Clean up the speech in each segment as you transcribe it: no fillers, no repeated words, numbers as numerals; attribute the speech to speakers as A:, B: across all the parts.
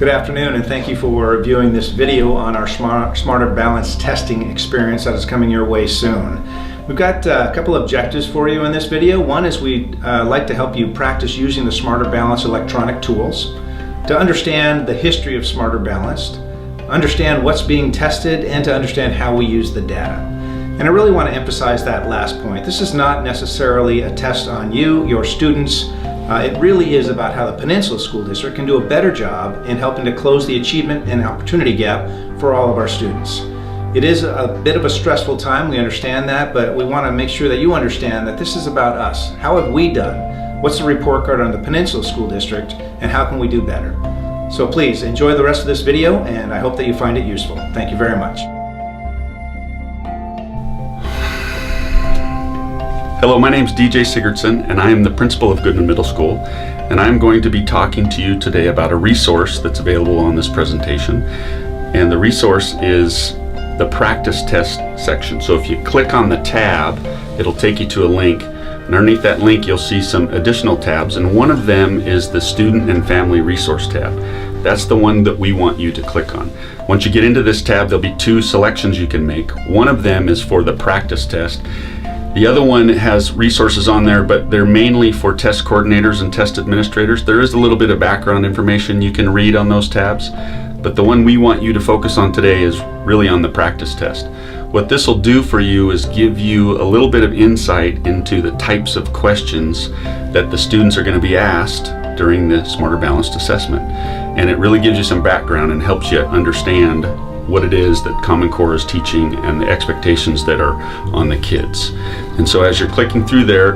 A: Good afternoon, and thank you for viewing this video on our Smarter Balance testing experience that is coming your way soon. We've got a couple objectives for you in this video. One is we'd like to help you practice using the Smarter Balance electronic tools, to understand the history of Smarter Balanced, understand what's being tested, and to understand how we use the data. And I really want to emphasize that last point. This is not necessarily a test on you, your students. It really is about how the Peninsula School District can do a better job in helping to close the achievement and opportunity gap for all of our students. It is a bit of a stressful time, we understand that, but we want to make sure that you understand that this is about us. How have we done? What's the report card on the Peninsula School District, and how can we do better? So please enjoy the rest of this video, and I hope that you find it useful. Thank you very much.
B: Hello, my name is DJ Sigurdson, and I am the principal of Goodman Middle School, and I'm going to be talking to you today about a resource that's available on this presentation. And the resource is the practice test section. So if you click on the tab, it'll take you to a link, and underneath that link you'll see some additional tabs, and one of them is the Student and Family Resource tab. That's the one that we want you to click on. Once you get into this tab, there'll be two selections you can make. One of them is for the practice test. The other one has resources on there, but they're mainly for test coordinators and test administrators. There is a little bit of background information you can read on those tabs, but the one we want you to focus on today is really on the practice test. What this will do for you is give you a little bit of insight into the types of questions that the students are going to be asked during the Smarter Balanced assessment. And it really gives you some background and helps you understand what it is that Common Core is teaching and the expectations that are on the kids. And so as you're clicking through there,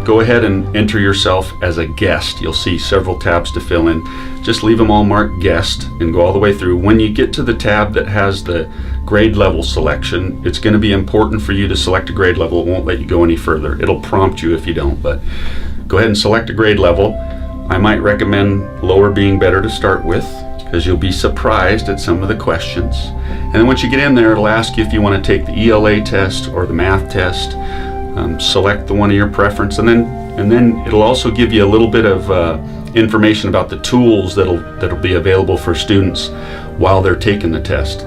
B: go ahead and enter yourself as a guest. You'll see several tabs to fill in. Just leave them all marked guest and go all the way through. When you get to the tab that has the grade level selection, it's going to be important for you to select a grade level. It won't let you go any further. It'll prompt you if you don't, but go ahead and select a grade level. I might recommend lower being better to start with, because you'll be surprised at some of the questions. And then once you get in there, it'll ask you if you want to take the ELA test or the math test. Select the one of your preference, and then it'll also give you a little bit of information about the tools that'll be available for students while they're taking the test.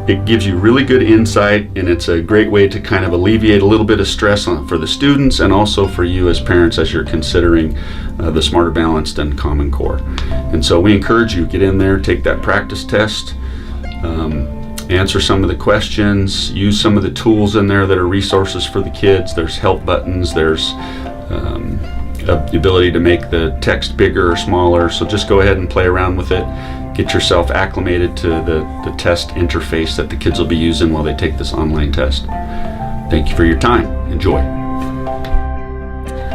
B: It gives you really good insight, and it's a great way to kind of alleviate a little bit of stress for the students and also for you as parents as you're considering the Smarter Balanced and Common Core. And so we encourage you, get in there, take that practice test, answer some of the questions, use some of the tools in there that are resources for the kids. There's help buttons, there's the ability to make the text bigger or smaller, so just go ahead and play around with it. Get yourself acclimated to the test interface that the kids will be using while they take this online test. Thank you for your time. Enjoy.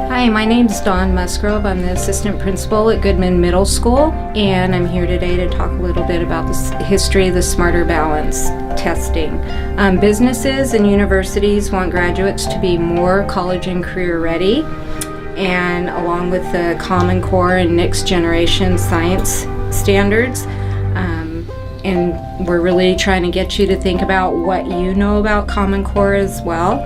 C: Hi, my name is Dawn Musgrove. I'm the assistant principal at Goodman Middle School, and I'm here today to talk a little bit about the history of the Smarter Balance testing. Businesses and universities want graduates to be more college and career ready, and along with the Common Core and next generation science standards, and we're really trying to get you to think about what you know about Common Core as well.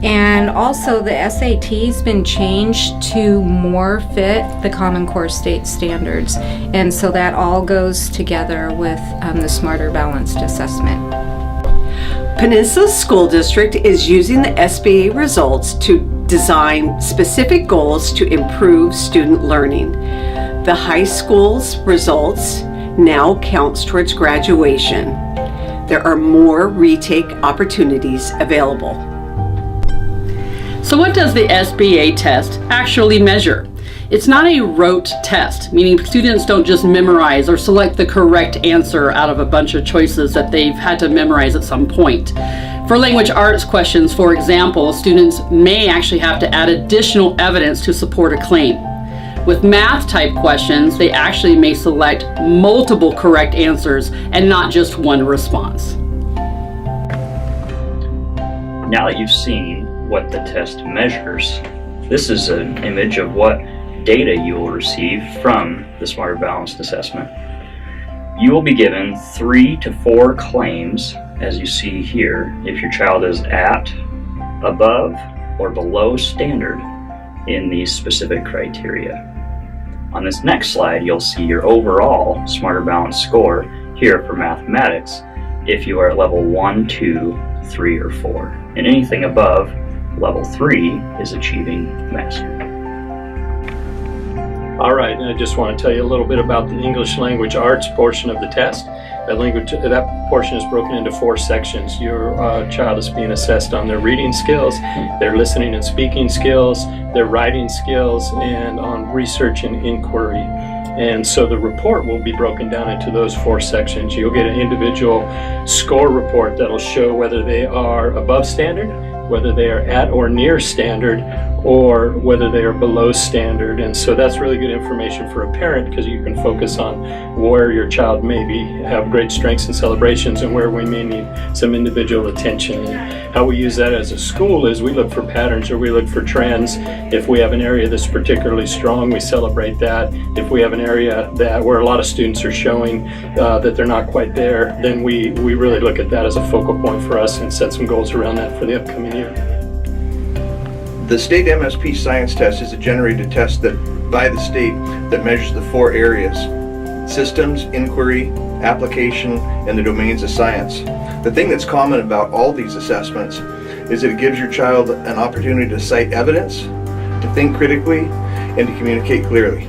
C: And also the SAT's been changed to more fit the Common Core state standards, and so that all goes together with the Smarter Balanced assessment.
D: Peninsula School District is using the SBA results to design specific goals to improve student learning. The high school's results now counts towards graduation. There are more retake opportunities available.
E: So what does the SBA test actually measure? It's not a rote test, meaning students don't just memorize or select the correct answer out of a bunch of choices that they've had to memorize at some point. For language arts questions, for example, students may actually have to add additional evidence to support a claim. With math type questions, they actually may select multiple correct answers and not just one response.
F: Now that you've seen what the test measures, this is an image of what data you will receive from the Smarter Balanced assessment. You will be given 3 to 4 claims, as you see here, if your child is at, above, or below standard in these specific criteria. On this next slide, you'll see your overall Smarter Balance score here for mathematics if you are at level 1, 2, 3, or 4. And anything above level 3 is achieving mastery.
G: All right, and I just want to tell you a little bit about the English language arts portion of the test. That portion is broken into 4 sections. Your child is being assessed on their reading skills, their listening and speaking skills, their writing skills, and on research and inquiry. And so the report will be broken down into those 4 sections. You'll get an individual score report that'll show whether they are above standard, whether they are at or near standard, or whether they are below standard. And so that's really good information for a parent, because you can focus on where your child maybe have great strengths and celebrations and where we may need some individual attention. And how we use that as a school is we look for patterns, or we look for trends. If we have an area that's particularly strong, we celebrate that. If we have an area that where a lot of students are showing that they're not quite there, then we really look at that as a focal point for us and set some goals around that for the upcoming year.
H: The state MSP science test is a generated test by the state that measures the 4 areas: systems, inquiry, application, and the domains of science. The thing that's common about all these assessments is that it gives your child an opportunity to cite evidence, to think critically, and to communicate clearly.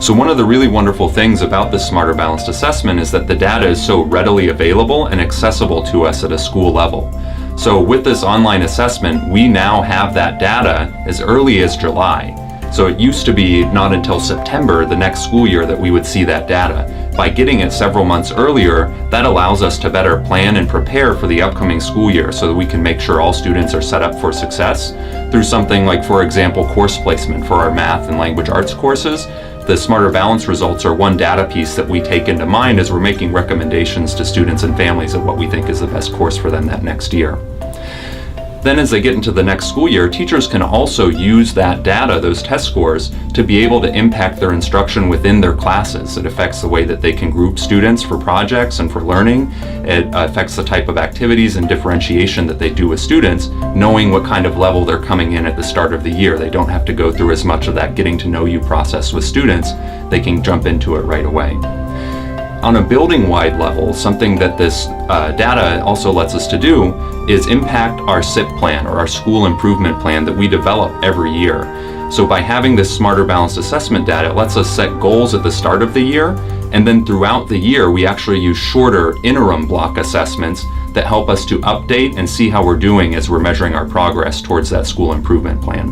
I: So one of the really wonderful things about the Smarter Balanced Assessment is that the data is so readily available and accessible to us at a school level. So with this online assessment, we now have that data as early as July. So it used to be not until September the next school year that we would see that data. By getting it several months earlier, that allows us to better plan and prepare for the upcoming school year so that we can make sure all students are set up for success through something like, for example, course placement for our math and language arts courses. The Smarter Balance results are one data piece that we take into mind as we're making recommendations to students and families of what we think is the best course for them that next year. Then as they get into the next school year, teachers can also use that data, those test scores, to be able to impact their instruction within their classes. It affects the way that they can group students for projects and for learning. It affects the type of activities and differentiation that they do with students, knowing what kind of level they're coming in at the start of the year. They don't have to go through as much of that getting to know you process with students. They can jump into it right away. On a building-wide level, something that this data also lets us to do is impact our SIP plan, or our school improvement plan, that we develop every year. So by having this Smarter Balanced Assessment data, it lets us set goals at the start of the year, and then throughout the year we actually use shorter interim block assessments that help us to update and see how we're doing as we're measuring our progress towards that school improvement plan.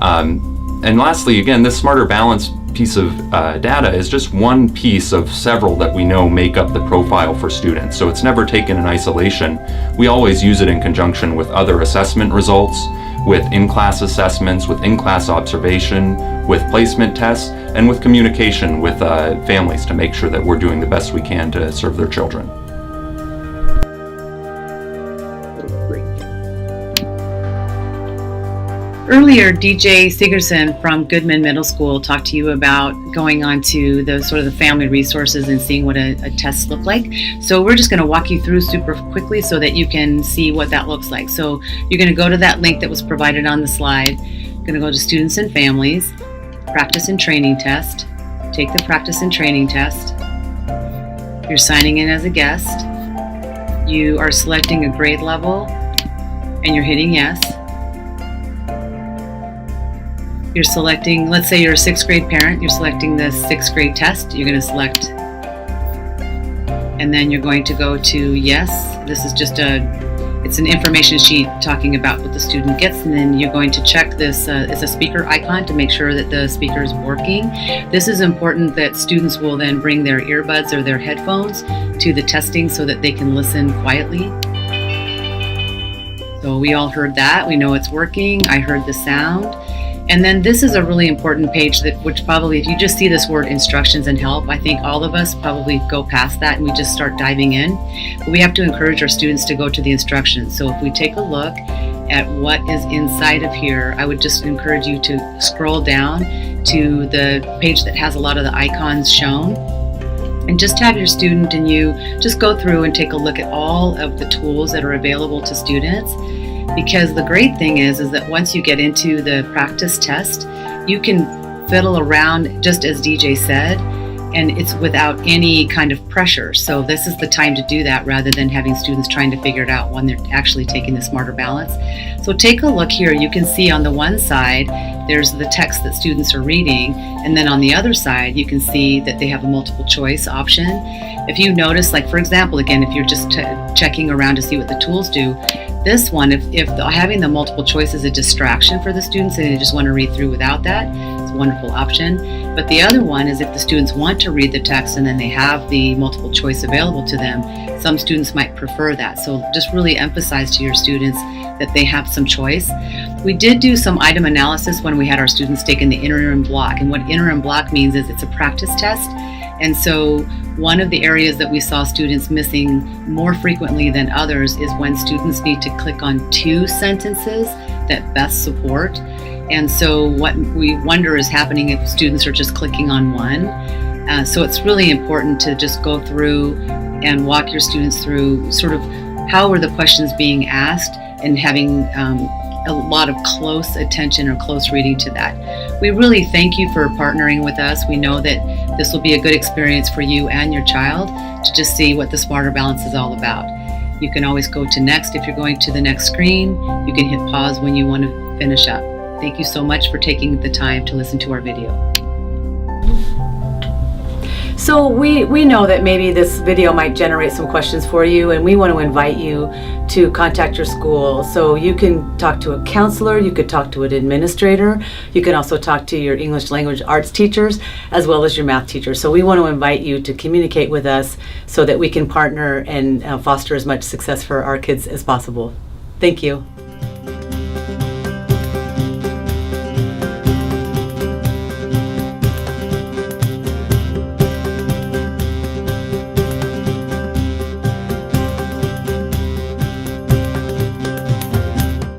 I: And lastly, again, this Smarter Balance piece of data is just one piece of several that we know make up the profile for students. So it's never taken in isolation. We always use it in conjunction with other assessment results, with in-class assessments, with in-class observation, with placement tests, and with communication with families to make sure that we're doing the best we can to serve their children.
J: Earlier, DJ Sigurdsson from Goodman Middle School talked to you about going on to the sort of the family resources and seeing what a test looked like. So we're just going to walk you through super quickly so that you can see what that looks like. So you're going to go to that link that was provided on the slide. You're going to go to Students and Families, Practice and Training Test. Take the Practice and Training Test. You're signing in as a guest. You are selecting a grade level and you're hitting yes. You're selecting, let's say you're a 6th grade parent, you're selecting the 6th grade test. You're going to select, and then you're going to go to yes. This is just it's an information sheet talking about what the student gets, and then you're going to check this, it's a speaker icon to make sure that the speaker is working. This is important that students will then bring their earbuds or their headphones to the testing so that they can listen quietly. So we all heard that, we know it's working. I heard the sound. And then this is a really important page which probably, if you just see this word instructions and help, I think all of us probably go past that and we just start diving in. But we have to encourage our students to go to the instructions. So if we take a look at what is inside of here, I would just encourage you to scroll down to the page that has a lot of the icons shown. And just have your student and you just go through and take a look at all of the tools that are available to students. because the great thing is that once you get into the practice test, you can fiddle around just as DJ said, and it's without any kind of pressure. So this is the time to do that rather than having students trying to figure it out when they're actually taking the Smarter Balance. So take a look here. You can see on the one side, there's the text that students are reading, and then on the other side, you can see that they have a multiple choice option. If you notice, like for example, again, if you're just checking around to see what the tools do, this one, if having the multiple choice is a distraction for the students and they just want to read through without that, it's a wonderful option. But the other one is if the students want to read the text and then they have the multiple choice available to them, some students might prefer that. So just really emphasize to your students that they have some choice. We did do some item analysis when we had our students taking the interim block. And what interim block means is it's a practice test. And so one of the areas that we saw students missing more frequently than others is when students need to click on 2 sentences that best support. And so what we wonder is happening if students are just clicking on one. So it's really important to just go through and walk your students through sort of how are the questions being asked and having a lot of close attention or close reading to that. We really thank you for partnering with us. We know that this will be a good experience for you and your child to just see what the Smarter Balance is all about. You can always go to next if you're going to the next screen. You can hit pause when you want to finish up. Thank you so much for taking the time to listen to our video.
K: So we know that maybe this video might generate some questions for you, and we want to invite you to contact your school. So you can talk to a counselor, you could talk to an administrator, you can also talk to your English language arts teachers as well as your math teachers. So we want to invite you to communicate with us so that we can partner and foster as much success for our kids as possible. Thank you.